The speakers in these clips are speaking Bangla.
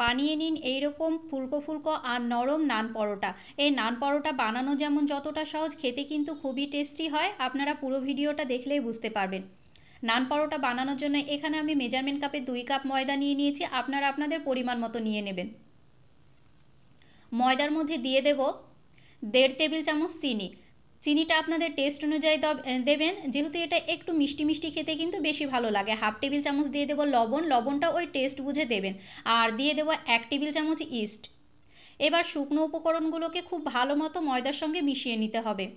বানিয়ে নিন এইরকম ফুলকো ফুলকো আর নরম নান পরোটা। এই নান পরোটা বানানো যেমন যতটা সহজ, খেতে কিন্তু খুবই টেস্টি হয়। আপনারা পুরো ভিডিওটা দেখলেই বুঝতে পারবেন। নান পরোটা বানানোর জন্য এখানে আমি মেজারমেন্ট কাপে 2 কাপ ময়দা নিয়ে নিয়েছি। আপনারা আপনাদের পরিমাণ মতো নিয়ে নেবেন। ময়দার মধ্যে দিয়ে দেব 1.5 টেবিল চামচ চিনি। চিনিটা আপনাদের টেস্ট অনুযায়ী দেবেন, যেহেতু এটা একটু মিষ্টি মিষ্টি খেতে কিন্তু বেশি ভালো লাগে। 1/2 টেবিল চামচ দিয়ে দেবো লবণ, লবণটা ওই টেস্ট বুঝে দেবেন। আর দিয়ে দেবো 1 টেবিল চামচ ইস্ট। এবার শুকনো উপকরণগুলোকে খুব ভালো মতো ময়দার সঙ্গে মিশিয়ে নিতে হবে।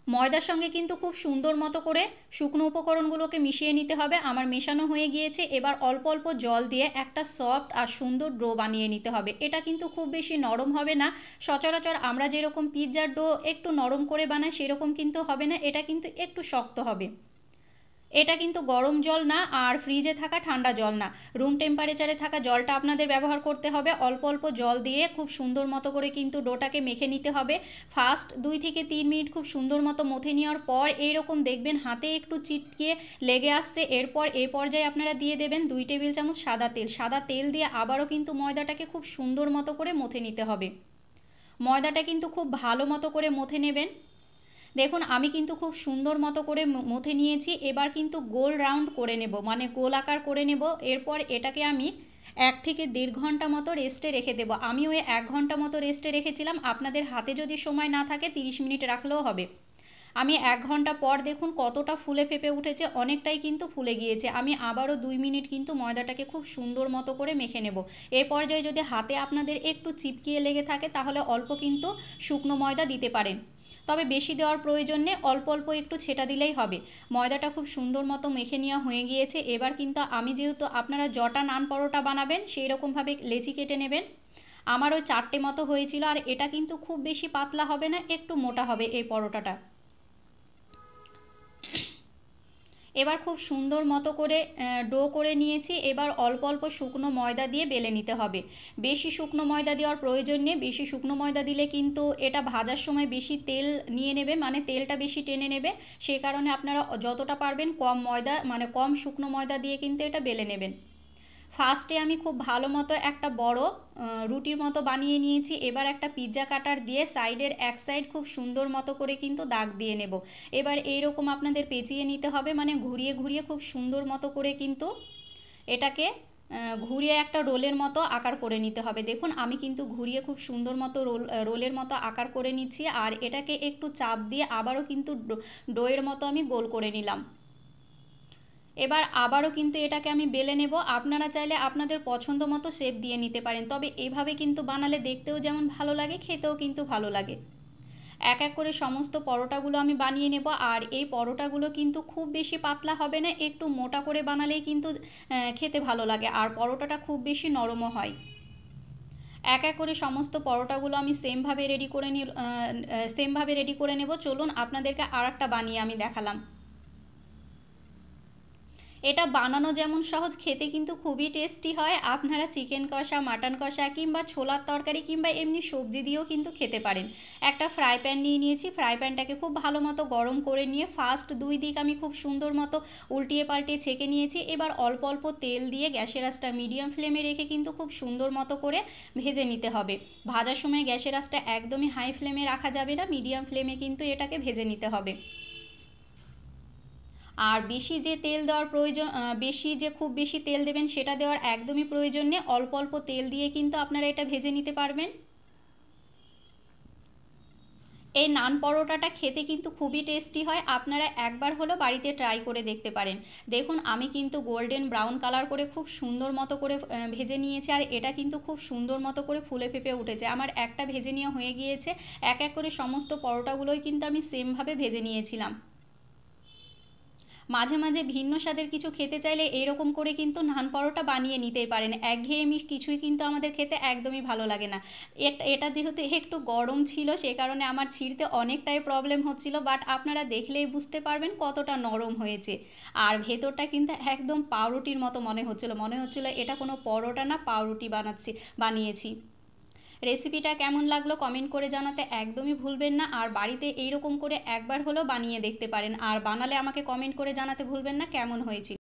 ময়দার সঙ্গে কিন্তু খুব সুন্দর মতো করে শুকনো উপকরণগুলোকে মিশিয়ে নিতে হবে। আমার মেশানো হয়ে গিয়েছে। এবার অল্প অল্প জল দিয়ে একটা সফট আর সুন্দর ডো বানিয়ে নিতে হবে। এটা কিন্তু খুব বেশি নরম হবে না। সচরাচর আমরা যেরকম পিৎজার ডো একটু নরম করে বানাই সেরকম কিন্তু হবে না, এটা কিন্তু একটু শক্ত হবে। এটা কিন্তু গরম জল না আর ফ্রিজে থাকা ঠান্ডা জল না, রুম টেম্পারেচারে থাকা জলটা আপনাদের ব্যবহার করতে হবে। অল্প অল্প জল দিয়ে খুব সুন্দর মতো করে কিন্তু ডোটাকে মেখে নিতে হবে। ফার্স্ট 2 থেকে 3 মিনিট খুব সুন্দর মতো মথে নেওয়ার পর এইরকম দেখবেন হাতে একটু চিটকে লেগে আসছে। এরপর এই পর্যায়ে আপনারা দিয়ে দেবেন 2 টেবিল চামচ সাদা তেল। সাদা তেল দিয়ে আবারও কিন্তু ময়দাটাকে খুব সুন্দর মতো করে মথে নিতে হবে। ময়দাটা কিন্তু খুব ভালো মতো করে মথে নেবেন। দেখুন আমি কিন্তু খুব সুন্দর মতো করে মথে নিয়েছি। এবার কিন্তু গোল রাউন্ড করে নেব, মানে গোল আকার করে নেব। এরপর এটাকে আমি 1 থেকে 1.5 ঘন্টা মতো রেস্টে রেখে দেবো। আমি ওই 1 ঘন্টা মতো রেস্টে রেখেছিলাম। আপনাদের হাতে যদি সময় না থাকে 30 মিনিট রাখলেও হবে। আমি 1 ঘন্টা পর দেখুন কতটা ফুলে ফেপে উঠেছে, অনেকটাই কিন্তু ফুলে গিয়েছে। আমি আবারও 2 মিনিট কিন্তু ময়দাটাকে খুব সুন্দর মতো করে মেখে নেব। এই পর্যায়ে যদি হাতে আপনাদের একটু চিপকিয়ে লেগে থাকে তাহলে অল্প কিন্তু শুকনো ময়দা দিতে পারেন, তবে বেশি দেওয়ার প্রয়োজন নেই, অল্প অল্প একটু ছেটা দিলেই হবে। ময়দাটা খুব সুন্দর মতো মেখে নেওয়া হয়ে গিয়েছে। এবার কিন্তু আমি যেহেতু আপনারা যটা নান পরোটা বানাবেন সেই রকমভাবে লেচি কেটে নেবেন। আমার ওই 4টে মতো হয়েছিল। আর এটা কিন্তু খুব বেশি পাতলা হবে না, একটু মোটা হবে এই পরোটাটা। এবার খুব সুন্দর মতো করে ডো করে নিয়েছি। এবার অল্প অল্প শুকনো ময়দা দিয়ে বেলে নিতে হবে। বেশি শুকনো ময়দা দেওয়ার প্রয়োজন নেই। বেশি শুকনো ময়দা দিলে কিন্তু এটা ভাজার সময় বেশি তেল নিয়ে নেবে, মানে তেলটা বেশি টেনে নেবে। সেই কারণে আপনারা যতটা পারবেন কম ময়দা, মানে কম শুকনো ময়দা দিয়ে কিন্তু এটা বেলে নেবেন। ফার্স্টে আমি খুব ভালো মতো একটা বড় রুটির মতো বানিয়ে নিয়েছি। এবার একটা পিৎজা কাটার দিয়ে সাইডের এক সাইড খুব সুন্দর মতো করে কিন্তু দাগ দিয়ে নেব। এবার এইরকম আপনাদের পেঁচিয়ে নিতে হবে, মানে ঘুরিয়ে ঘুরিয়ে খুব সুন্দর মতো করে কিন্তু এটাকে ঘুরিয়ে একটা রোলের মতো আকার করে নিতে হবে। দেখুন আমি কিন্তু ঘুরিয়ে খুব সুন্দর মতো রোলের মতো আকার করে নিচ্ছি। আর এটাকে একটু চাপ দিয়ে আবারও কিন্তু ডোয়ের মতো আমি গোল করে নিলাম। এবার আবারও কিন্তু এটাকে আমি বেলে নেব। আপনারা চাইলে আপনাদের পছন্দ মতো শেপ দিয়ে নিতে পারেন, তবে এভাবে কিন্তু বানালে দেখতেও যেমন ভালো লাগে খেতেও কিন্তু ভালো লাগে। এক এক করে সমস্ত পরোটাগুলো আমি বানিয়ে নেব। আর এই পরোটাগুলো কিন্তু খুব বেশি পাতলা হবে না, একটু মোটা করে বানালেই কিন্তু খেতে ভালো লাগে। আর পরোটাটা খুব বেশি নরমও হয়। এক এক করে সমস্ত পরোটাগুলো আমি সেমভাবে রেডি করে নেব। চলুন আপনাদেরকে আর একটা বানিয়ে আমি দেখালাম। এটা বানানো যেমন সহজ, খেতে কিন্তু খুবই টেস্টি হয়। আপনারা চিকেন কষা, মাটন কষা কিংবা ছোলার তরকারি কিংবা এমনি সবজি দিয়েও কিন্তু খেতে পারেন। একটা ফ্রাই প্যান নিয়ে নিয়েছি। ফ্রাই প্যানটাকে খুব ভালো মতো গরম করে নিয়ে ফার্স্ট 2 দিক আমি খুব সুন্দর মতো উল্টিয়ে পাল্টিয়ে ছেঁকে নিয়েছি। এবার অল্প অল্প তেল দিয়ে গ্যাসের আঁচটা মিডিয়াম ফ্লেমে রেখে কিন্তু খুব সুন্দর মতো করে ভেজে নিতে হবে। ভাজার সময় গ্যাসের আঁচটা একদমই হাই ফ্লেমে রাখা যাবে না, মিডিয়াম ফ্লেমে কিন্তু এটাকে ভেজে নিতে হবে। আর বেশি যে তেল দেওয়ার প্রয়োজন, বেশি যে খুব বেশি তেল দেবেন সেটা দেওয়ার একদমই প্রয়োজন নেই। অল্প অল্প তেল দিয়ে কিন্তু আপনারা এটা ভেজে নিতে পারবেন। এই নান পরোটাটা খেতে কিন্তু খুবই টেস্টি হয়। আপনারা একবার হলো বাড়িতে ট্রাই করে দেখতে পারেন। দেখুন আমি কিন্তু গোল্ডেন ব্রাউন কালার করে খুব সুন্দর মতো করে ভেজে নিয়েছি। আর এটা কিন্তু খুব সুন্দর মতো করে ফুলে ফেপে উঠেছে। আমার একটা ভেজে নেওয়া হয়ে গিয়েছে। এক এক করে সমস্ত পরোটাগুলোই কিন্তু আমি সেমভাবে ভেজে নিয়েছিলাম। মাঝে মাঝে ভিন্ন স্বাদের কিছু খেতে চাইলে এইরকম করে কিন্তু নান পরোটা বানিয়ে নিতেই পারেন। একঘেয়েমি কিছুই কিন্তু আমাদের খেতে একদমই ভালো লাগে না। এটা যেহেতু একটু গরম ছিল সে কারণে আমার ছিঁড়তে অনেকটাই প্রবলেম হচ্ছিল, বাট আপনারা দেখলেই বুঝতে পারবেন কতটা নরম হয়েছে। আর ভেতরটা কিন্তু একদম পাউরুটির মতো মনে হচ্ছিল এটা কোনো পরোটা না, পাউরুটি বানিয়েছি। রেসিপিটা কেমন লাগলো কমেন্ট করে জানাতে একদমই ভুলবেন না। আর বাড়িতে এইরকম করে একবার হলেও বানিয়ে দেখতে পারেন। আর বানালে আমাকে কমেন্ট করে জানাতে ভুলবেন না কেমন হয়েছিল।